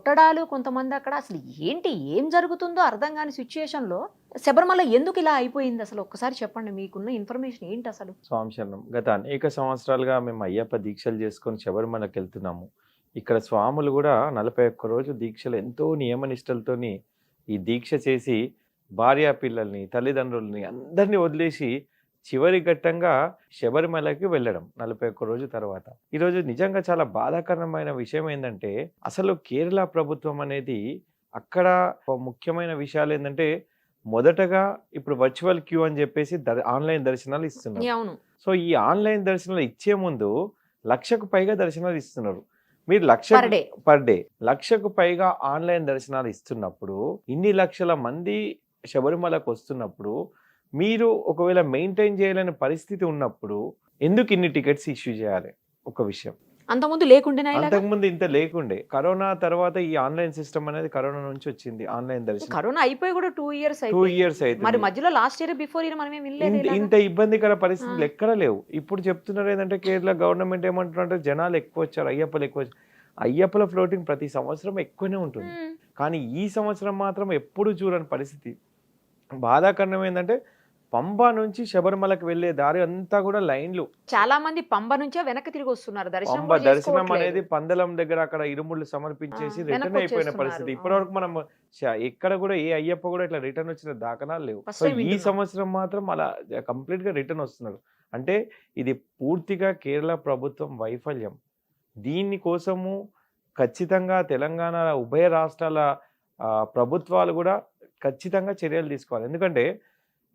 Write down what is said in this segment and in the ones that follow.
కొట్టడాలు కొంతమంది అక్కడ అసలు ఏంటి? ఏం జరుగుతుందో అర్థం గాని సిట్యుయేషన్‌లో శబరిమల ఎందుకు ఇలా అయిపోయింది అసలు? ఒక్కసారి చెప్పండి. మీకున్న ఇన్ఫర్మేషన్ ఏంటి అసలు? స్వామి శరణం. గత అనేక సంవత్సరాలుగా మేము అయ్యప్ప దీక్షలు చేసుకొని శబరిమలకెళ్తున్నాము. ఇక్కడ స్వాములు గూడా 41 రోజు దీక్షలు ఎంతో నియమనిష్టలతోని ఈ దీక్ష చేసి భార్యా పిల్లల్ని, తల్లిదండ్రుల్ని అందరిని వదిలేసి చివరి ఘట్టంగా శబరిమలకి వెళ్ళడం 41 రోజు తర్వాత. ఈరోజు నిజంగా చాలా బాధాకరమైన విషయం ఏందంటే, అసలు కేరళ ప్రభుత్వం అనేది అక్కడ ఒక ముఖ్యమైన విషయాలేందంటే, మొదటగా ఇప్పుడు వర్చువల్ క్యూ అని జెప్పేసి ఆన్‌లైన్ దర్శనాలు ఇస్తున్నారు. అవును. సో, ఈ ఆన్‌లైన్ దర్శనాలు ఇచ్చే ముందు 1,00,000కు పైగా దర్శనాలు ఇస్తున్నారు. మీరు పర్ డే. పర్ డే 1,00,000కు పైగా ఆన్‌లైన్ దర్శనాలు ఇస్తున్నప్పుడు, ఇన్ని లక్షల మంది శబరిమలకొస్తున్నప్పుడు, మీరు ఒకవేళ మెయింటైన్ చేయలేని పరిస్థితి ఉన్నప్పుడు, ఎందుకు ఇన్ని టికెట్స్ ఇష్యూ చేయాలి? ఒక విషయం. అంతకుముందు లేకుండేనా ఇలాగా? అంతకుముందు ఇంత లేకుండే. కరోనా తర్వాత ఈ ఆన్‌లైన్ సిస్టమ్ అనేది కరోనా నుంచి వచ్చింది. ఆన్‌లైన్ దర్శనం. కరోనా అయిపోయి కూడా 2 ఇయర్స్ 2 అయిపోయింది. ఇయర్స్ మరి అయితుంది. మధ్యలో లాస్ట్ ఇయర్, బిఫోర్ ఇయర్ మనమేం వినలేదు ఇంత ఇలాగా. ఇంత ఇబ్బందికర పరిస్థితులు ఆ! ఎక్కడ లేవు. ఇప్పుడు చెప్తున్నారు ఏందంటే కేరళ గవర్నమెంట్ ఏమంటున్నారంటే జనాలు ఎక్కువొచ్చారు. అయ్యప్పలు ఎక్కువొచ్చారు. అయ్యప్పల ఫ్లోటింగ్ ప్రతి సంవత్సరం ఎక్కువనే ఉంటుంది. హ్మ్. కానీ ఈ సంవత్సరం మాత్రం ఎప్పుడు చూడని పరిస్థితి. బాధాకరణం ఏందంటే పంబా నుంచి శబరిమలకి వెళ్ళే దారి అంతా కూడా లైన్‌లు. చాలా మంది పంబ నుంచే వెనక్కి తిరిగి వస్తున్నారు. దర్శనం పంబ కూడా దర్శనం చేసుకోవట్లేదు. అనేది పందలం దగ్గర అక్కడ ఇరుముళ్ళు ఆ! సమర్పించేసి వెనక్కి రిటర్న్ అయిపోయిన వచ్చేస్తున్నారు. పరిస్థితి. అవును. ఇప్పటివరకు మనం ఎక్కడ కూడా ఏ అయ్యప్ప కూడా ఇట్లా రిటర్న్ వచ్చిన దాఖలాలు లేవు. ఫస్ట్ సో టైమ్ ఈ వింటున్నాం. సంవత్సరం మాత్రం అలా కంప్లీట్‌గా రిటర్న్ వస్తున్నారు. అంటే ఇది పూర్తిగా కేరళ ప్రభుత్వం వైఫల్యం. దీని కోసము ఖచ్చితంగా తెలంగాణ ఉభయ రాష్ట్రాల ప్రభుత్వాలు కూడా ఖచ్చితంగా చర్యలు తీసుకోవాలి. ఎందుకంటే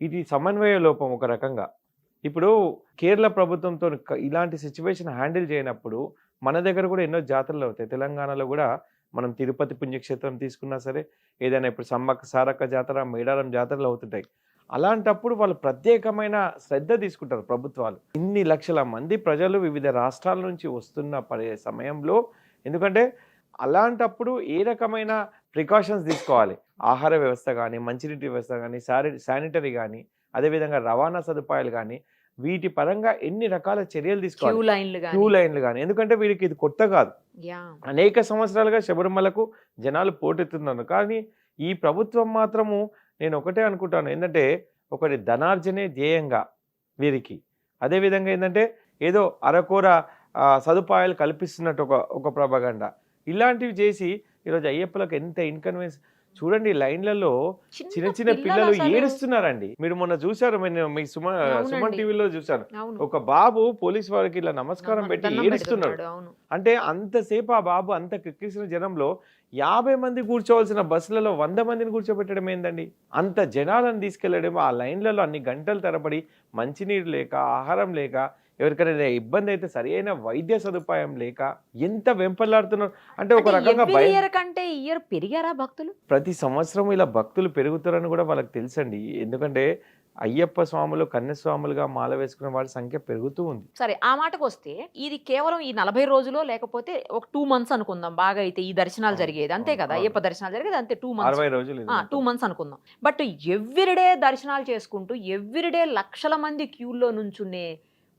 ఇది సమన్వయ లోపం ఒక రకంగా. ఇప్పుడు కేరళ ప్రభుత్వంతో ఇలాంటి సిట్యుయేషన్ హ్యాండిల్ చేయనప్పుడు మన దగ్గర కూడా ఎన్నో జాతరలు అవుతాయి. తెలంగాణలో కూడా మనం తిరుపతి పుణ్యక్షేత్రం తీసుకున్నా సరే, ఏదైనా ఇప్పుడు సమ్మక్క సారక్క జాతర, మేడారం జాతరలు అవుతుంటాయి. అలాంటప్పుడు వాళ్ళు ప్రత్యేకమైన శ్రద్ధ తీసుకుంటారు ప్రభుత్వాలు. ఇన్ని లక్షల మంది ప్రజలు వివిధ రాష్ట్రాల నుంచి వస్తున్న సమయంలో ఎందుకంటే అలాంటప్పుడు ఏ రకమైన ప్రికాషన్స్ తీసుకోవాలి. ఆహార వ్యవస్థ గానీ, మంచినీటి వ్యవస్థ గానీ, శానిటరీ గానీ, అదేవిధంగా రవాణా సదుపాయాలు గానీ, వీటి పరంగా ఎన్ని రకాల చర్యలు క్యూ తీసుకోవాలి. లైన్‌లు క్యూ గాని. లైన్‌లు గానీ, ఎందుకంటే వీరికి ఇది కొత్త కాదు. యాహ్! అనేక సంవత్సరాలుగా శబరిమలకు జనాలు పోటెత్తుతున్నారు. కానీ ఈ ప్రభుత్వం మాత్రము నేను ఒకటే అనుకుంటాను. ఏందంటే ఒకటి ధనార్జనే ధ్యేయంగా వీరికి. అదే విధంగా ఏందంటే ఏదో అరకొర సదుపాయాలు కల్పిస్తున్నట్టు ఒక ప్రపగండ. ఇలాంటివి చేసి ఈరోజు అయ్యప్పలకు ఎంత ఇన్‌కన్వీనియన్స్ చూడండి లైన్‌లలో చిన్న చిన్న పిల్లలు పిల్లలసలు. ఏడుస్తున్నారండి. మీరు మొన్న చూసారు మీ సుమన్ అవునండి. టీవీలో చూసాను. అవును. ఒక బాబు పోలీస్ వారికి ఇలా నమస్కారం పెట్టి దండం ఏడుస్తున్నాడు. పెడుతున్నాడు. అవును. అంటే అంతసేపు ఆ బాబు అంత కిక్కిరిసిన జనంలో 50 మంది కూర్చోవాల్సిన బస్సులలో 100 మందిని కూర్చోబెట్టడం ఏందండి? అంత జనాలను తీసుకెళ్లడం ఆ లైన్‌లలో అన్ని గంటల తరబడి మంచినీరు లేక, ఆహారం లేక, ఎవరికైనా ఇబ్బంది అయితే సరైన వైద్య సదుపాయం లేక ఎంత వెంపర్లాడుతున్నారు. అంటే ఒక అంటే రకంగా ఎవ్రీ ఇయర్ కంటే ఈ ఇయర్ పెరిగారా భక్తులు? ప్రతి సంవత్సరం ఇలా భక్తులు పెరుగుతారని కూడా వాళ్ళకి తెలుసండి. ఎందుకంటే అయ్యప్ప స్వాములు, కన్యస్వాములుగా మాల వేసుకునే వాళ్ళ సంఖ్య పెరుగుతూ ఉంది. సరే ఆ మాటకొస్తే ఇది కేవలం ఈ 40 రోజులో లేకపోతే ఒక 2 మంత్స్ అనుకుందాం. బాగా అయితే ఈ దర్శనాలు అవును. జరిగేది. అంతే అవును. కదా! అవును. అయ్యప్ప దర్శనాలు జరిగేది అంతే 2 మంత్స్. 60 రోజులు ఇది 2 మొత్తం. మంత్స్ అనుకుందాం. బట్ ఎవ్రీ డే దర్శనాలు చేసుకుంటూ ఎవ్రీ డే లక్షల మంది క్యూలో నుంచునే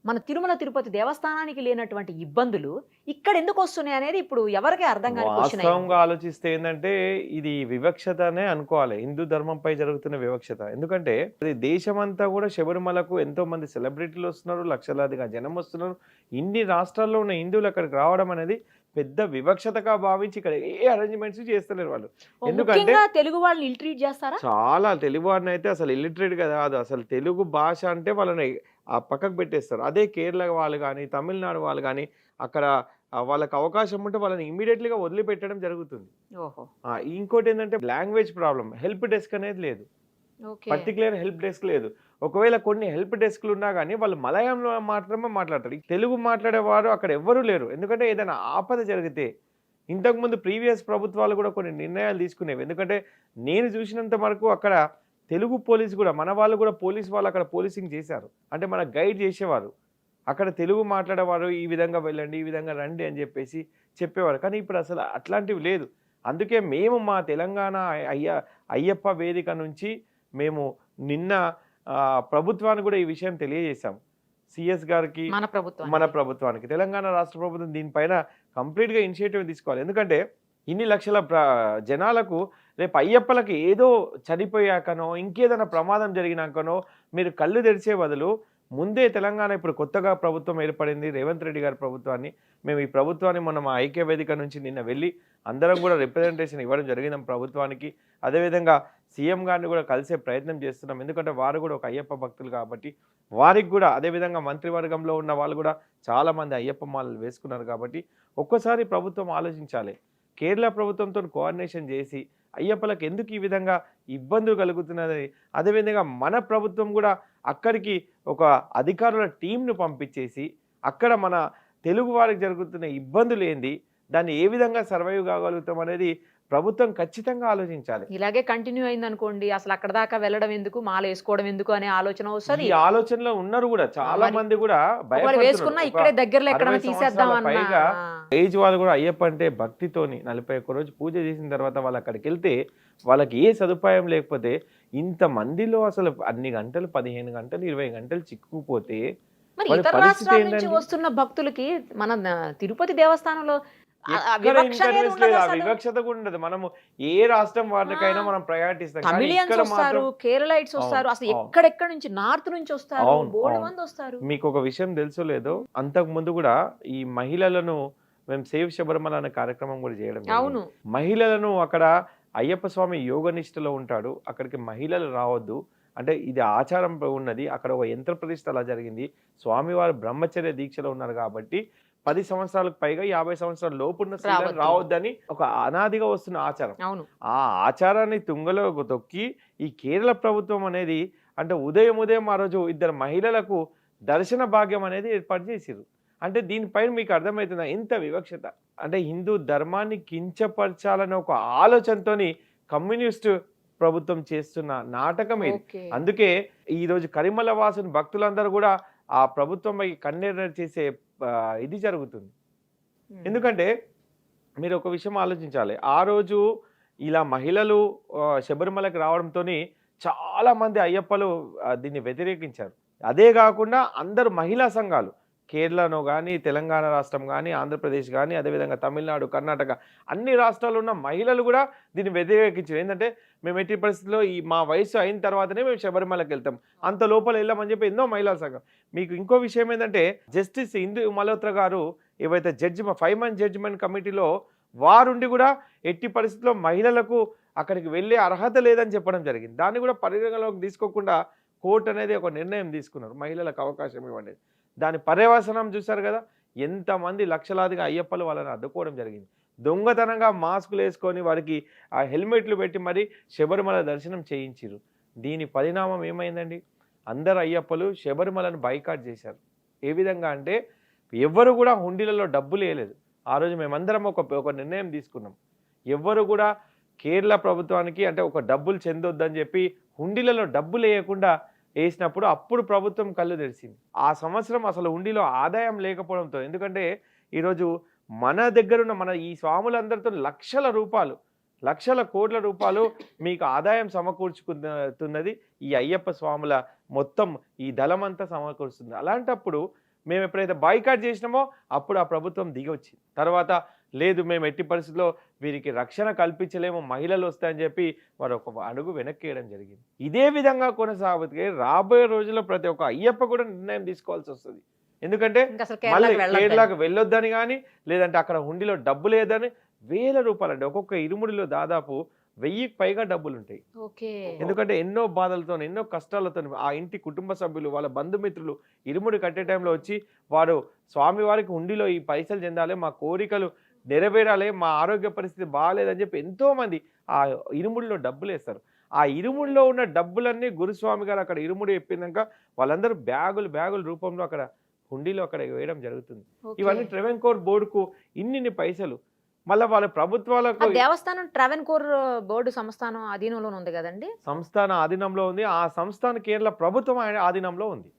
మన తిరుమల తిరుపతి దేవస్థానానికి లేనటువంటి ఇబ్బందులు ఇక్కడ ఎందుకు వస్తున్నాయి అనేది ఇప్పుడు ఎవరికీ అర్థం కాని క్వెషన్ అయింది. వాస్తవంగా ఆలోచిస్తే ఏందంటే ఇది వివక్షతనే అనుకోవాలి. హిందూ ధర్మంపై జరుగుతున్న వివక్షత. ఎందుకంటే అది దేశమంతా కూడా శబరిమలకు ఎంతో మంది సెలబ్రిటీలు వస్తున్నారు. లక్షలాదిగా జనం వస్తున్నారు. ఇన్ని రాష్ట్రాల్లో ఉన్న హిందువులు అక్కడికి రావడం అనేది పెద్ద వివక్షతగా భావించి ఇక్కడ ఏ అరేంజ్‌మెంట్స్ చేస్తలేరు వాళ్ళు. ఎందుకంటే ముఖ్యంగా తెలుగు వాళ్ళని ఇల్ ట్రీట్ చేస్తారా? చాలా తెలుగువాడినైతే అసలు ఇల్లిటరేట్ కాదు. అసలు తెలుగు భాష అంటే వాళ్ళని పక్కకు పెట్టేస్తారు. అదే కేరళ వాళ్ళు గానీ, తమిళనాడు వాళ్ళు గానీ అక్కడ వాళ్ళకి అవకాశం ఉంటే వాళ్ళని ఇమ్మీడియేట్‌లీగా వదిలిపెట్టడం జరుగుతుంది. ఓహో! ఇంకోటేందంటే లాంగ్వేజ్ ప్రాబ్లమ్. హెల్ప్ డెస్క్ అనేది లేదు. ఓకే. పర్టిక్యులర్ హెల్ప్ డెస్క్ లేదు. ఒకవేళ కొన్ని హెల్ప్ డెస్క్‌లు ఉన్నా గానీ వాళ్ళు మలయాళంలో మాత్రమే మాట్లాడతారు. ఈ తెలుగు మాట్లాడేవారు అక్కడ ఎవ్వరూ లేరు. ఎందుకంటే ఏదైనా ఆపద జరిగితే ఇంతకుముందు ప్రీవియస్ ప్రభుత్వాలు కూడా కొన్ని నిర్ణయాలు తీసుకునేవి. ఎందుకంటే నేను చూసినంత వరకు అక్కడ తెలుగు పోలీస్ కూడా మన వాళ్ళు కూడా పోలీస్ వాళ్ళు అక్కడ పోలీసింగ్ చేశారు. అంటే మనకు గైడ్ చేసేవారు. అక్కడ తెలుగు మాట్లాడేవారు. ఈ విధంగా వెళ్ళండి, ఈ విధంగా రండి అని చెప్పేసి చెప్పేవారు. కానీ ఇప్పుడు అసలు అట్లాంటివి లేదు. అందుకే మేము మా తెలంగాణ అయ్యప్ప వేదిక నుంచి మేము నిన్న ప్రభుత్వానికి కూడా ఈ విషయం తెలియజేశాం. సీఎస్ గారికి, మన ప్రభుత్వానికి తెలంగాణ రాష్ట్ర ప్రభుత్వం దీనిపైన కంప్లీట్‌గా ఇనిషియేటివ్ తీసుకోవాలి. ఎందుకంటే ఇన్ని లక్షల జనాలకు రేపు అయ్యప్పలకి ఏదో చనిపోయాకనో ఇంకేదైనా ప్రమాదం జరిగినాకనో మీరు కళ్ళు తెరిచే బదులు ముందే తెలంగాణ ఇప్పుడు కొత్తగా ప్రభుత్వం ఏర్పడింది రేవంత్ రెడ్డి గారి ప్రభుత్వాన్ని. మేము ఈ ప్రభుత్వాన్ని మనం ఐక్య వేదిక నుంచి నిన్న వెళ్ళి అందరం కూడా రిప్రజెంటేషన్ ఇవ్వడం జరిగింది ప్రభుత్వానికి. అదేవిధంగా సీఎం గారిని కూడా కలిసే ప్రయత్నం చేస్తున్నాం. ఎందుకంటే వారు కూడా ఒక అయ్యప్ప భక్తులు కాబట్టి వారికి కూడా, అదేవిధంగా మంత్రివర్గంలో ఉన్న వాళ్ళు కూడా చాలామంది అయ్యప్ప మాలలు వేసుకున్నారు కాబట్టి ఒక్కసారి ప్రభుత్వం ఆలోచించాలి. కేరళ ప్రభుత్వంతో కోఆర్డినేషన్ చేసి అయ్యప్పలకు ఎందుకు ఈ విధంగా ఇబ్బందులు కలుగుతున్నది, అదేవిధంగా మన ప్రభుత్వం కూడా అక్కడికి ఒక అధికారుల టీంను పంపించేసి అక్కడ మన తెలుగు వారికి జరుగుతున్న ఇబ్బందులు ఏంది, దాన్ని ఏ విధంగా సర్వైవ్ కాగలుగుతాం అనేది ప్రభుత్వం ఖచ్చితంగా ఆలోచించాలి. ఇలాగే కంటిన్యూ అయింది అనుకోండి, అసలు అక్కడ దాకా వెళ్ళడం ఎందుకు, మాల వేసుకోవడం ఎందుకు అనే ఆలోచన వస్తుంది. ఈ ఆలోచనలో ఉన్నారు కూడా చాలా మంది కూడా వేసుకున్నా ఇక్కడే దగ్గరలో ఎక్కడ తీసేద్దాం పైగా ఏజ్ వాళ్ళు కూడా అయ్యప్ప అంటే భక్తితోని 41 రోజు పూజ చేసిన తర్వాత వాళ్ళు అక్కడికి వెళ్తే వాళ్ళకి ఏ సదుపాయం లేకపోతే ఇంతమందిలో అసలు అన్ని గంటలు 15 గంటలు 20 గంటలు చిక్కుకుపోతే మరి ఇతర రాష్ట్రాల నుంచి వస్తున్న భక్తులకి మన తిరుపతి దేవస్థానంలో వివక్షత కూడా ఉండదు. మనము ఏ రాష్ట్రం వారికైనా మనం ప్రయారిటీ ఇస్తాం. తమిళియన్స్ వస్తారు, కేరళైట్స్ వస్తారు, అసలు ఎక్కడెక్కడ నుంచి నార్త్ నుంచి వస్తారు, బోల్డ్ మంది వస్తారు. మీకు ఒక విషయం తెలుసో లేదో, అంతకు ముందు కూడా ఈ మహిళలను మేము సేవ్ శబరిమల అనే కార్యక్రమం కూడా చేయడం. అవును, మహిళలను అక్కడ అయ్యప్ప స్వామి యోగ నిష్ఠలో ఉంటాడు, అక్కడికి మహిళలు రావద్దు అంటే ఇది ఆచారం ఉన్నది. అక్కడ ఒక యంత్ర ప్రతిష్ఠ అలా జరిగింది. స్వామివారు బ్రహ్మచర్య దీక్షలో ఉన్నారు కాబట్టి 10 సంవత్సరాలకు పైగా 50 సంవత్సరాల లోపున్న స్త్రీలను రావద్దని ఒక అనాదిగా వస్తున్న ఆచారం. ఆ ఆచారాన్ని తుంగలో తొక్కి ఈ కేరళ ప్రభుత్వం అనేది అంటే ఉదయం ఆ రోజు 2 మహిళలకు దర్శన భాగ్యం అనేది ఏర్పాటు చేసిరు. అంటే దీనిపైన మీకు అర్థమవుతుందా ఎంత వివక్షత? అంటే హిందూ ధర్మాన్ని కించపరచాలనే ఒక ఆలోచనతోని కమ్యూనిస్ట్ ప్రభుత్వం చేస్తున్న నాటకం ఇది. అందుకే ఈరోజు కరిమల వాసుని భక్తులందరూ కూడా ఆ ప్రభుత్వంపై కన్నెర్ర చేసే ఇది జరుగుతుంది. ఎందుకంటే మీరు ఒక విషయం ఆలోచించాలి, ఆ రోజు ఇలా మహిళలు శబరిమలకి రావడంతో చాలా మంది అయ్యప్పలు దీన్ని వ్యతిరేకించారు. అదే కాకుండా అందరు మహిళా సంఘాలు కేరళలో కానీ, తెలంగాణ రాష్ట్రం కానీ, ఆంధ్రప్రదేశ్ కానీ, అదేవిధంగా తమిళనాడు, కర్ణాటక అన్ని రాష్ట్రాల్లో ఉన్న మహిళలు కూడా దీన్ని వ్యతిరేకించారు. ఏంటంటే మేము ఎట్టి పరిస్థితుల్లో మా వయసు అయిన తర్వాతనే మేము శబరిమలకి వెళ్తాం, అంత లోపల వెళ్ళామని చెప్పి ఎన్నో మహిళా సంఘం. మీకు ఇంకో విషయం ఏంటంటే జస్టిస్ ఇందు మల్హోత్రా గారు ఏవైతే జడ్జిమెంట్ 5 మంత్ జడ్జిమెంట్ కమిటీలో వారుండి కూడా ఎట్టి పరిస్థితుల్లో మహిళలకు అక్కడికి వెళ్ళే అర్హత లేదని చెప్పడం జరిగింది. దాన్ని కూడా పరిగణలోకి తీసుకోకుండా కోర్టు అనేది ఒక నిర్ణయం తీసుకున్నారు, మహిళలకు అవకాశం ఇవ్వండి. దాని పర్యవసనం చూశారు కదా, ఎంతమంది లక్షలాదిగా అయ్యప్పలు వాళ్ళని అడ్డుకోవడం జరిగింది. దొంగతనంగా మాస్కులు వేసుకొని వారికి ఆ హెల్మెట్లు పెట్టి మరి శబరిమల దర్శనం చేయించారు. దీని పరిణామం ఏమైందండి? అందరు అయ్యప్పలు శబరిమలను బైకాట్ చేశారు. ఏ విధంగా అంటే ఎవ్వరు కూడా హుండీలలో డబ్బులు వేయలేదు. ఆ రోజు మేమందరం ఒక నిర్ణయం తీసుకున్నాం, ఎవ్వరు కూడా కేరళ ప్రభుత్వానికి అంటే ఒక డబ్బులు చెందొద్దని చెప్పి హుండీలలో డబ్బులు వేయకుండా వేసినప్పుడు అప్పుడు ప్రభుత్వం కళ్ళు తెరిచింది. ఆ సంవత్సరం అసలు హుండీలో ఆదాయం లేకపోవడంతో, ఎందుకంటే ఈరోజు మన దగ్గరున్న మన ఈ స్వాములందరితో లక్షల కోట్ల రూపాయలు మీకు ఆదాయం సమకూర్చుకున్నది ఈ అయ్యప్ప స్వాముల మొత్తం ఈ దళమంతా సమకూరుస్తుంది. అలాంటప్పుడు మేము ఎప్పుడైతే బాయ్కాట్ చేసినామో అప్పుడు ఆ ప్రభుత్వం దిగి వచ్చింది. తర్వాత లేదు మేము ఎట్టి పరిస్థితుల్లో వీరికి రక్షణ కల్పించలేము, మహిళలు వస్తాయని చెప్పి వారు ఒక అడుగు వెనక్కి వేయడం జరిగింది. ఇదే విధంగా కొనసాగితే రాబోయే రోజుల్లో ప్రతి ఒక్క అయ్యప్ప కూడా నిర్ణయం తీసుకోవాల్సి వస్తుంది. ఎందుకంటే మళ్ళీ కేరళకు వెళ్ళొద్దని కానీ, లేదంటే అక్కడ హుండీలో డబ్బు లేదని వేల రూపాయలు అంటే ఒక్కొక్క ఇరుముడిలో దాదాపు 1000కి పైగా డబ్బులు ఉంటాయి. ఎందుకంటే ఎన్నో బాధలతో ఎన్నో కష్టాలతో ఆ ఇంటి కుటుంబ సభ్యులు వాళ్ళ బంధుమిత్రులు ఇరుముడి కట్టే టైంలో వచ్చి వారు స్వామివారికి హుండీలో ఈ పైసలు చెందాలి, మా కోరికలు నెరవేరాలి, మా ఆరోగ్య పరిస్థితి బాగాలేదని చెప్పి ఎంతోమంది ఆ ఇరుముడిలో డబ్బులు వేస్తారు. ఆ ఇరుముడిలో ఉన్న డబ్బులన్నీ గురుస్వామి గారు అక్కడ ఇరుముడి చెప్పినాక వాళ్ళందరూ బ్యాగులు రూపంలో అక్కడ హుండీలో అక్కడ వేయడం జరుగుతుంది. ఇవన్నీ ట్రెవెన్కోర్ బోర్డుకు ఇన్ని పైసలు. మళ్ళీ వాళ్ళ ప్రభుత్వాలకు దేవస్థానం ట్రావెన్కోర్ బోర్డు సంస్థానం ఆధీనంలో ఉంది కదండి, సంస్థాన ఆధీనంలో ఉంది. ఆ సంస్థాన కేరళ ప్రభుత్వం ఆధీనంలో ఉంది.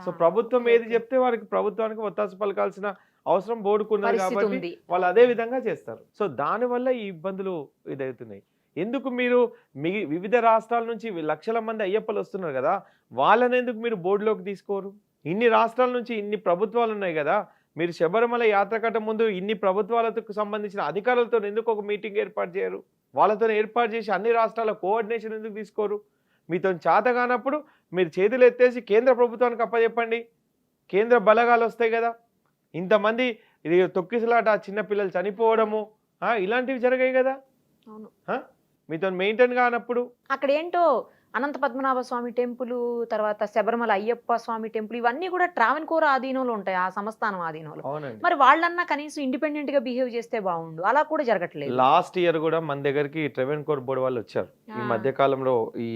సో ప్రభుత్వం ఏది చెప్తే వారికి ప్రభుత్వానికి ఒత్తాసు పలకాల్సిన అవసరం బోర్డుకున్నది కాబట్టి వాళ్ళు అదే విధంగా చేస్తారు. సో దానివల్ల ఈ ఇబ్బందులు ఇదవుతున్నాయి. ఎందుకు మీరు వివిధ రాష్ట్రాల నుంచి లక్షల మంది అయ్యప్పలు వస్తున్నారు కదా, వాళ్ళని ఎందుకు మీరు బోర్డులోకి తీసుకోరు? ఇన్ని రాష్ట్రాల నుంచి ఇన్ని ప్రభుత్వాలు ఉన్నాయి కదా, మీరు శబరిమల యాత్ర కట్ట ముందు ఇన్ని ప్రభుత్వాలకు సంబంధించిన అధికారులతో ఎందుకు ఒక మీటింగ్ ఏర్పాటు చేయరు? వాళ్ళతో ఏర్పాటు చేసి అన్ని రాష్ట్రాల కోఆర్డినేషన్ ఎందుకు తీసుకోరు? మీతో చేత కానప్పుడు మీరు చేతులు ఎత్తేసి కేంద్ర ప్రభుత్వానికి అప్పచెప్పండి. కేంద్ర బలగాలు వస్తాయి కదా. ఇంతమంది ఇది తొక్కిసలాట, చిన్నపిల్లలు చనిపోవడము ఇలాంటివి జరిగాయి కదా. అవును. మీతో మెయింటైన్ కానప్పుడు అక్కడ ఏంటో అనంత పద్మనాభ స్వామి టెంపుల్, తర్వాత శబరిమల అయ్యప్ప స్వామి టెంపుల్, ఇవన్నీ కూడా ట్రావెన్కోర్ ఆధీనంలో ఉంటాయి, ఆ సంస్థానం ఆధీనంలో. అవునండి. మరి వాళ్ళన్నా కనీసం ఇండిపెండెంట్ గా బిహేవ్ చేస్తే బాగుండు, అలా కూడా జరగట్లేదు. లాస్ట్ ఇయర్ కూడా మన దగ్గరికి ట్రావెన్కోర్ బోర్డు వాళ్ళు వచ్చారు. ఈ మధ్య కాలంలో ఈ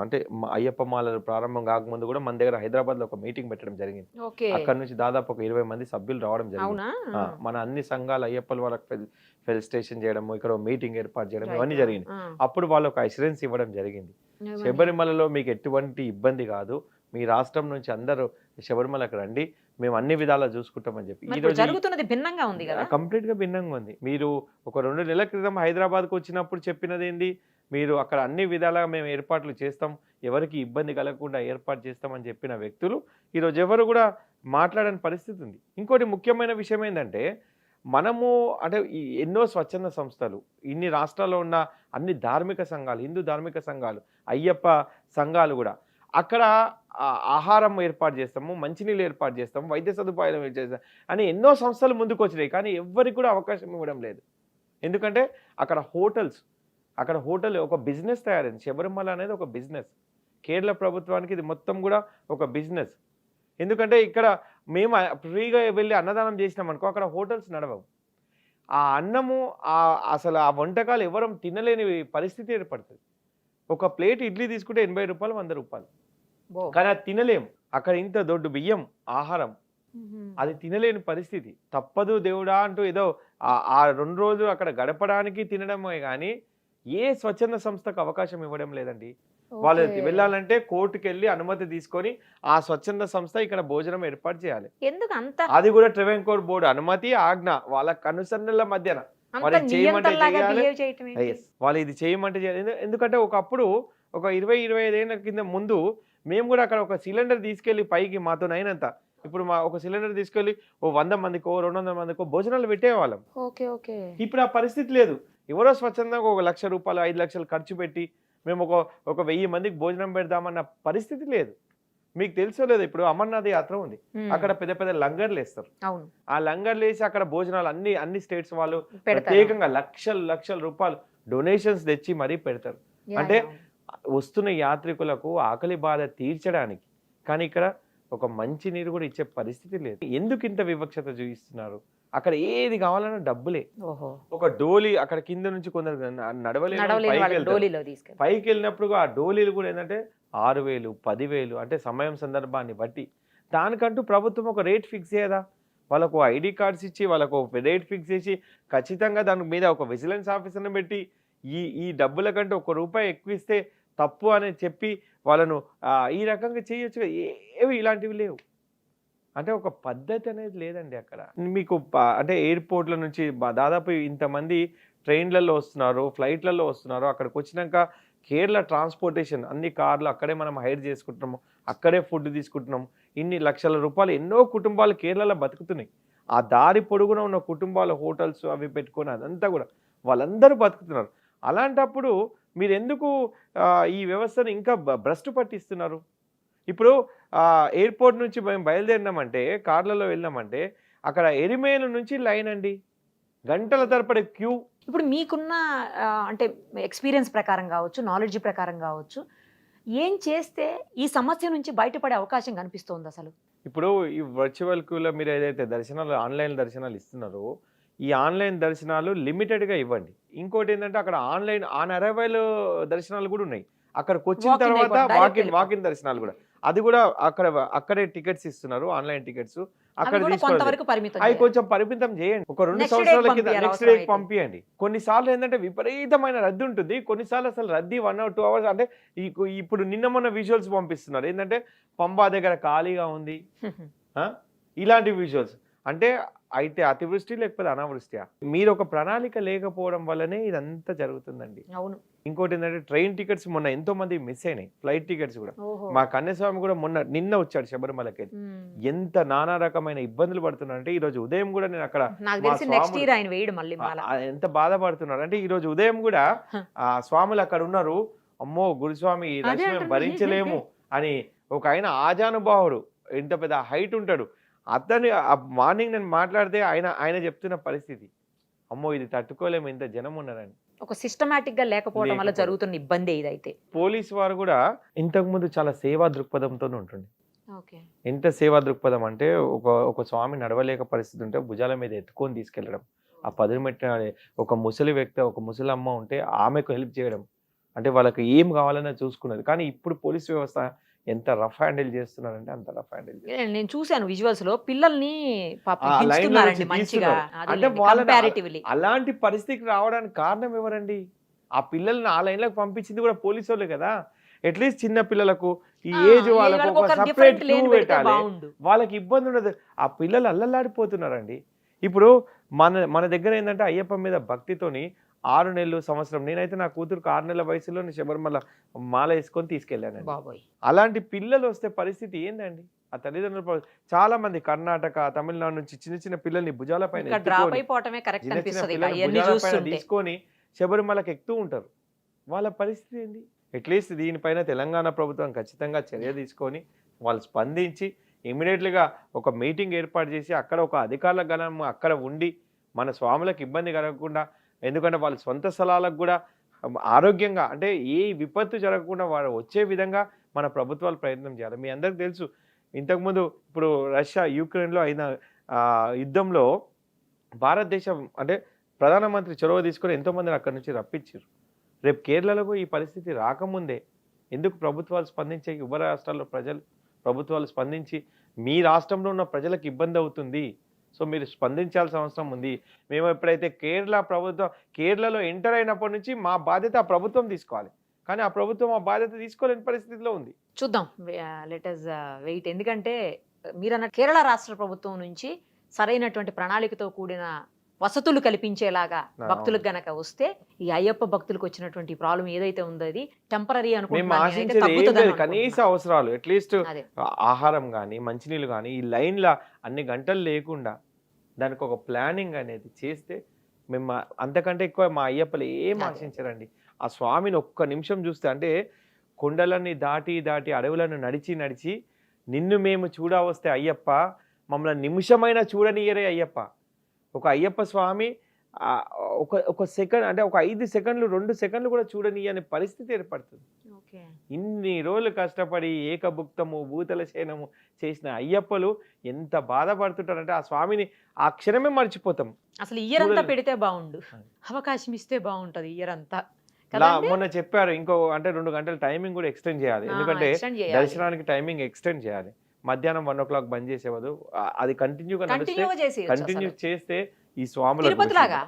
అంటే అయ్యప్ప మాలలు ప్రారంభం కాకముందు కూడా మన దగ్గర హైదరాబాద్ లో ఒక మీటింగ్ పెట్టడం జరిగింది. అక్కడ నుంచి దాదాపు ఒక 20 మంది సభ్యులు రావడం జరిగింది. మన అన్ని సంఘాల అయ్యప్పల వాళ్ళకి ఫెలిసిటేషన్ చేయడం, ఇక్కడ మీటింగ్ ఏర్పాటు చేయడం, ఇవన్నీ జరిగింది. అప్పుడు వాళ్ళు ఒక అష్యూరెన్స్ ఇవ్వడం జరిగింది. శబరిమలలో మీకు ఎటువంటి ఇబ్బంది కాదు, మీ రాష్ట్రం నుంచి అందరూ శబరిమలకు రండి, మేము అన్ని విధాలా చూసుకుంటామని చెప్పి. ఈ రోజు జరుగుతున్నది భిన్నంగా ఉంది కదా, కంప్లీట్ గా భిన్నంగా ఉంది. మీరు ఒక 2 నెలల క్రితం హైదరాబాద్కు వచ్చినప్పుడు చెప్పినది ఏంది, మీరు అక్కడ అన్ని విధాలుగా మేము ఏర్పాట్లు చేస్తాం, ఎవరికి ఇబ్బంది కలగకుండా ఏర్పాటు చేస్తామని చెప్పిన వ్యక్తులు ఈరోజు ఎవరు కూడా మాట్లాడని పరిస్థితి ఉంది. ఇంకోటి ముఖ్యమైన విషయం ఏంటంటే, మనము అంటే ఈ ఎన్నో స్వచ్ఛంద సంస్థలు, ఇన్ని రాష్ట్రాల్లో ఉన్న అన్ని ధార్మిక సంఘాలు, హిందూ ధార్మిక సంఘాలు, అయ్యప్ప సంఘాలు కూడా అక్కడ ఆహారం ఏర్పాటు చేస్తాము, మంచినీళ్ళు ఏర్పాటు చేస్తాము, వైద్య సదుపాయాలు చేస్తాం అని ఎన్నో సంస్థలు ముందుకు వచ్చినాయి. కానీ ఎవరికి కూడా అవకాశం ఇవ్వడం లేదు. ఎందుకంటే అక్కడ హోటల్ ఒక బిజినెస్ తయారైంది. శబరిమల అనేది ఒక బిజినెస్. కేరళ ప్రభుత్వానికి ఇది మొత్తం కూడా ఒక బిజినెస్. ఎందుకంటే ఇక్కడ మేము ఫ్రీగా వెళ్ళి అన్నదానం చేసినాం అనుకో, అక్కడ హోటల్స్ నడవవు. ఆ అన్నము అసలు ఆ వంటకాలు ఎవరు తినలేని పరిస్థితి ఏర్పడుతుంది. ఒక ప్లేట్ ఇడ్లీ తీసుకుంటే 80 రూపాయలు, 100 రూపాయలు. కానీ అది తినలేం. అక్కడ ఇంత దొడ్డు బియ్యం ఆహారం, అది తినలేని పరిస్థితి. తప్పదు దేవుడా అంటూ ఏదో ఆ 2 రోజులు అక్కడ గడపడానికి తినడమే కానీ ఏ స్వచ్ఛంద సంస్థకు అవకాశం ఇవ్వడం లేదండి. వాళ్ళు వెళ్ళాలంటే కోర్టుకు వెళ్ళి అనుమతి తీసుకొని ఆ స్వచ్ఛంద సంస్థ ఇక్కడ భోజనం ఏర్పాటు చేయాలి. ఎందుకు అంత? అది కూడా ట్రావెన్కోర్ బోర్డు అనుమతి, ఆజ్ఞ, వాళ్ళ కనుసన్నల మధ్యన వాళ్ళు చేయమంటే చేయాలి. వాళ్ళు ఇది చేయమంటే చేయాలి. ఎందుకంటే ఒకప్పుడు ఒక 20-25 ఏళ్ల కింద ముందు మేము కూడా అక్కడ ఒక సిలిండర్ తీసుకెళ్లి పైకి మాతో అయినంత, ఇప్పుడు ఒక సిలిండర్ తీసుకెళ్లి 100 మందికో 200 మందికో భోజనాలు పెట్టేవాళ్ళం. ఇప్పుడు ఆ పరిస్థితి లేదు. ఎవరో స్వచ్ఛందంగా 1 లక్ష రూపాయలు, 5 లక్షలు ఖర్చు పెట్టి మేము ఒక 1000 మందికి భోజనం పెడదామన్న పరిస్థితి లేదు. మీకు తెలుసో లేదు, ఇప్పుడు అమర్నాథ్ యాత్ర ఉంది, అక్కడ పెద్ద పెద్ద లంగర్లు వేస్తారు. ఆ లంగర్లు వేసి అక్కడ భోజనాలు అన్ని స్టేట్స్ వాళ్ళు ప్రత్యేకంగా లక్షల రూపాయలు డొనేషన్స్ తెచ్చి మరీ పెడతారు. అంటే వస్తున్న యాత్రికులకు ఆకలి బాధ తీర్చడానికి. కానీ ఇక్కడ ఒక మంచి నీరు కూడా ఇచ్చే పరిస్థితి లేదు. ఎందుకు ఇంత వివక్షత చూపిస్తున్నారు? అక్కడ ఏది కావాలన్నా డబ్బులే. ఒక డోలీ అక్కడ కింద నుంచి కొందరు నడవలేని పైకి వెళ్ళినప్పుడు ఆ డోలీలు కూడా ఏంటంటే 6,000, 10,000, అంటే సమయం సందర్భాన్ని బట్టి. దానికంటూ ప్రభుత్వం ఒక రేట్ ఫిక్స్ చేయదా? వాళ్ళకు ఐడి కార్డ్స్ ఇచ్చి వాళ్ళకు రేట్ ఫిక్స్ చేసి ఖచ్చితంగా దాని మీద ఒక విజిలెన్స్ ఆఫీసర్ని పెట్టి ఈ డబ్బుల కంటే ₹1 ఎక్కువ ఇస్తే తప్పు అని చెప్పి వాళ్ళను ఈ రకంగా చేయొచ్చు. ఏవి ఇలాంటివి లేవు. అంటే ఒక పద్ధతి అనేది లేదండి అక్కడ. మీకు అంటే ఎయిర్పోర్ట్ల నుంచి దాదాపు ఇంతమంది ట్రైన్లలో వస్తున్నారు, ఫ్లైట్లలో వస్తున్నారు. అక్కడికి వచ్చినాక కేరళ ట్రాన్స్పోర్టేషన్ అన్ని కార్లు అక్కడే మనం హైర్ చేసుకుంటున్నాము, అక్కడే ఫుడ్ తీసుకుంటున్నాము. ఇన్ని లక్షల రూపాయలు ఎన్నో కుటుంబాలు కేరళలో బతుకుతున్నాయి. ఆ దారి పొడుగున ఉన్న కుటుంబాల హోటల్స్ అవి పెట్టుకొని అదంతా కూడా వాళ్ళందరూ బతుకుతున్నారు. అలాంటప్పుడు మీరు ఎందుకు ఈ వ్యవస్థను ఇంకా భ్రష్టు పట్టిస్తున్నారు? ఇప్పుడు ఎయిర్పోర్ట్ నుంచి మేము బయలుదేరినామంటే, కార్లలో వెళ్ళినామంటే అక్కడ ఎరిమేలు నుంచి లైన్ అండి, గంటల తరబడి క్యూ. ఇప్పుడు మీకున్న అంటే ఎక్స్పీరియన్స్ ప్రకారం కావచ్చు, నాలెడ్జ్ ప్రకారం కావచ్చు, ఏం చేస్తే ఈ సమస్య నుంచి బయటపడే అవకాశం కనిపిస్తోంది అసలు? ఇప్పుడు ఈ వర్చువల్ క్యూలో మీరు ఏదైతే దర్శనాలు, ఆన్లైన్ దర్శనాలు ఇస్తున్నారో, ఈ ఆన్లైన్ దర్శనాలు లిమిటెడ్గా ఇవ్వండి. ఇంకోటి ఏంటంటే అక్కడ ఆన్ అరైవల్ దర్శనాలు కూడా ఉన్నాయి. అక్కడికి వచ్చిన తర్వాత వాకిన్ దర్శనాలు కూడా, అది కూడా అక్కడే టికెట్స్ ఇస్తున్నారు, ఆన్లైన్ టికెట్స్. అక్కడ అవి కొంచెం పరిమితం చేయండి. ఒక 2 సంవత్సరాల కింద నెక్స్ట్ డే పంపించండి. కొన్నిసార్లు ఏంటంటే విపరీతమైన రద్దీ ఉంటుంది, కొన్నిసార్లు అసలు రద్దీ 1 or 2 hours. అంటే ఇప్పుడు నిన్న మొన్న విజువల్స్ పంపిస్తున్నారు ఏంటంటే పంబా దగ్గర ఖాళీగా ఉంది, ఇలాంటి విజువల్స్. అంటే అయితే అతివృష్టి లేకపోతే అనావృష్టి. మీరు ఒక ప్రణాళిక లేకపోవడం వల్లనే ఇదంతా జరుగుతుందండి. అవును. ఇంకోటి ఏంటంటే ట్రైన్ టికెట్స్ మొన్న ఎంతో మంది మిస్ అయినాయి, ఫ్లైట్ టికెట్స్ కూడా. ఓహో. మా కన్యస్వామి కూడా నిన్న వచ్చాడు శబరిమలకి. ఎంత నానా రకమైన ఇబ్బందులు పడుతున్నారంటే ఈ రోజు ఉదయం కూడా నేను అక్కడ నాకు మా తెలిసి నెక్స్ట్ స్వాములు ఇయర్ ఆయన వేయడు మళ్ళీ మాల. ఎంత బాధపడుతున్నారు అంటే ఈ రోజు ఉదయం కూడా ఆ స్వాములు అక్కడ ఉన్నారు. అమ్మో గురుస్వామి ఈ అదే రష్ మేము అంటున్నా. భరించలేము అని ఒక ఆయన ఆజానుభావుడు, ఎంత పెద్ద హైట్ ఉంటాడు. అతని మార్నింగ్ నేను మాట్లాడితే ఆయన చెప్తున్న పరిస్థితి, అమ్మో ఇది తట్టుకోలేము ఇంత జనం ఉన్నారని. ఒక సిస్టమాటిక్ గా లేకపోవడం వల్ల జరుగుతున్న ఇబ్బంది ఇదైతే. పోలీస్ వారు కూడా ఇంతకు ముందు చాలా సేవా దృక్పథంతో ఉంటుంది. ఓకే. ఎంత సేవా దృక్పథం అంటే ఒక స్వామి నడవలేక పరిస్థితి ఉంటే భుజాల మీద ఎత్తుకొని తీసుకెళ్లడం, ఆ పదురుమెట్టిన ఒక ముసలి వ్యక్తి, ఒక ముసలమ్మ ఉంటే ఆమెకు హెల్ప్ చేయడం, అంటే వాళ్ళకి ఏం కావాలన్నా చూసుకున్నది. కానీ ఇప్పుడు పోలీస్ వ్యవస్థ ఎంత రఫ్ హ్యాండిల్ చేస్తున్నారంటే అంత రఫ్ హ్యాండిల్. నేను చూశాను విజువల్స్ లో పిల్లల్ని పాపం ఆ లైన్ లో హించుతున్నారండి నుంచి మంచిగా. తీస్తున్నారు. అంటే వాళ్ళని కంపారిటివ్లీ అలాంటి పరిస్థితికి రావడానికి కారణం ఎవరండి? ఆ పిల్లల్ని ఆ లైన్లకు పంపించింది కూడా పోలీసు వాళ్ళే కదా. అట్లీస్ట్ చిన్న పిల్లలకు ఈ ఏజ్ వాళ్ళకు ఒక సెపరేట్ క్యూ పెట్టాలి, వాళ్ళకి ఇబ్బంది ఉండదు. ఆ పిల్లలు అల్లల్లాడిపోతున్నారండి. ఇప్పుడు మన దగ్గర ఏంటంటే అయ్యప్ప మీద భక్తితోని 6 నెలలు, సంవత్సరం, నేనైతే నా కూతురుకు 6 నెలల వయసులో శబరిమల మాల వేసుకొని తీసుకెళ్ళాను. అలాంటి పిల్లలు వస్తే పరిస్థితి ఏందండి? ఆ తల్లిదండ్రులు చాలా మంది కర్ణాటక, తమిళనాడు నుంచి చిన్న చిన్న పిల్లల్ని భుజాల పైన తీసుకొని శబరిమలకి ఎక్కుతూ ఉంటారు. వాళ్ళ పరిస్థితి ఏంది? అట్లీస్ట్ దీనిపైన తెలంగాణ ప్రభుత్వం ఖచ్చితంగా చర్య తీసుకొని వాళ్ళు స్పందించి ఇమీడియట్లీగా ఒక మీటింగ్ ఏర్పాటు చేసి అక్కడ ఒక అధికారుల గణం అక్కడ ఉండి మన స్వాములకు ఇబ్బంది కలగకుండా, ఎందుకంటే వాళ్ళ సొంత స్థలాలకు కూడా ఆరోగ్యంగా, అంటే ఏ విపత్తు జరగకుండా వారు వచ్చే విధంగా మన ప్రభుత్వాలు ప్రయత్నం చేయాలి. మీ అందరికి తెలుసు, ఇంతకుముందు ఇప్పుడు రష్యా యుక్రెయిన్లో అయిన యుద్ధంలో భారతదేశం అంటే ప్రధానమంత్రి చొరవ తీసుకొని ఎంతోమందిని అక్కడి నుంచి రప్పించారు. రేపు కేరళలో ఈ పరిస్థితి రాకముందే ఎందుకు ప్రభుత్వాలు స్పందించే, ఉభయ రాష్ట్రాల్లో ప్రభుత్వాలు స్పందించి మీ రాష్ట్రంలో ఉన్న ప్రజలకు ఇబ్బంది అవుతుంది, సో మీరు స్పందించాల్సిన అవసరం ఉంది. మేము ఎప్పుడైతే కేరళలో ఎంటర్ అయినప్పటి నుంచి మా బాధ్యత ఆ ప్రభుత్వం తీసుకోవాలి, కానీ ఆ ప్రభుత్వం ఆ బాధ్యత తీసుకోలేని పరిస్థితిలో ఉంది. చూద్దాం, లెట్ us వెయిట్. ఎందుకంటే మీరు అన్న కేరళ రాష్ట్ర ప్రభుత్వం నుంచి సరైనటువంటి ప్రణాళికతో కూడిన వసతులు కల్పించేలాగా భక్తులకు గనక వస్తే ఈ అయ్యప్ప భక్తులకు వచ్చినటువంటి ప్రాబ్లం ఏదైతే ఉందో అది టెంపరీ అనుకుంటున్నాను. కనీస అవసరాలు అట్లీస్ట్ ఆహారం కానీ మంచినీళ్ళు కానీ ఈ లైన్ల అన్ని గంటలు లేకుండా దానికి ఒక ప్లానింగ్ అనేది చేస్తే మేము అంతకంటే ఎక్కువ మా అయ్యప్పలు ఏం ఆశించారండి. ఆ స్వామిని ఒక్క నిమిషం చూస్తే, అంటే కొండలన్నీ దాటి అడవులను నడిచి నిన్ను మేము చూడవస్తే అయ్యప్ప, మమ్మల్ని నిమిషమైనా చూడనియరే అయ్యప్ప. ఒక అయ్యప్ప స్వామి ఒక సెకండ్, అంటే ఒక 5 సెకండ్లు 2 సెకండ్లు కూడా చూడని అనే పరిస్థితి ఏర్పడుతుంది. ఇన్ని రోజులు కష్టపడి ఏకభుక్తము భూతల శయనము చేసిన అయ్యప్పలు ఎంత బాధపడుతుంటారంటే ఆ స్వామిని ఆ క్షణమే మర్చిపోతాం. అసలు ఇయర్ అంతా పెడితే బాగుండు, అవకాశం ఇస్తే బాగుంటది ఇయర్ అంతా. మొన్న చెప్పారు ఇంకో అంటే 2 గంటల టైమింగ్ కూడా ఎక్స్టెండ్ చేయాలి, ఎందుకంటే దర్శనానికి టైమింగ్ ఎక్స్టెండ్ చేయాలి. మధ్యాహ్నం 1 o'clock బంద్ చేసేవారు, అది కంటిన్యూగా చేస్తే ఈ స్వాములు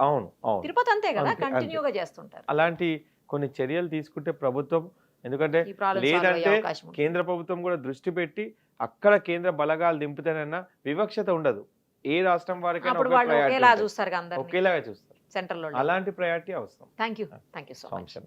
అవును తిరుపతి అంతే కదా కంటిన్యూగా చేస్తుంటారు. అలాంటి కొన్ని చర్యలు తీసుకుంటే ప్రభుత్వం, ఎందుకంటే లేదంటే కేంద్ర ప్రభుత్వం కూడా దృష్టి పెట్టి అక్కడ కేంద్ర బలగాలు దింపుతానన్నా వివక్షత ఉండదు. ఏ రాష్ట్రం వారికైనా ఒకేలాగా చూస్తారు, సెంట్రల్ లో. అలాంటి ప్రయారిటీ అవసరం. Thank you so much.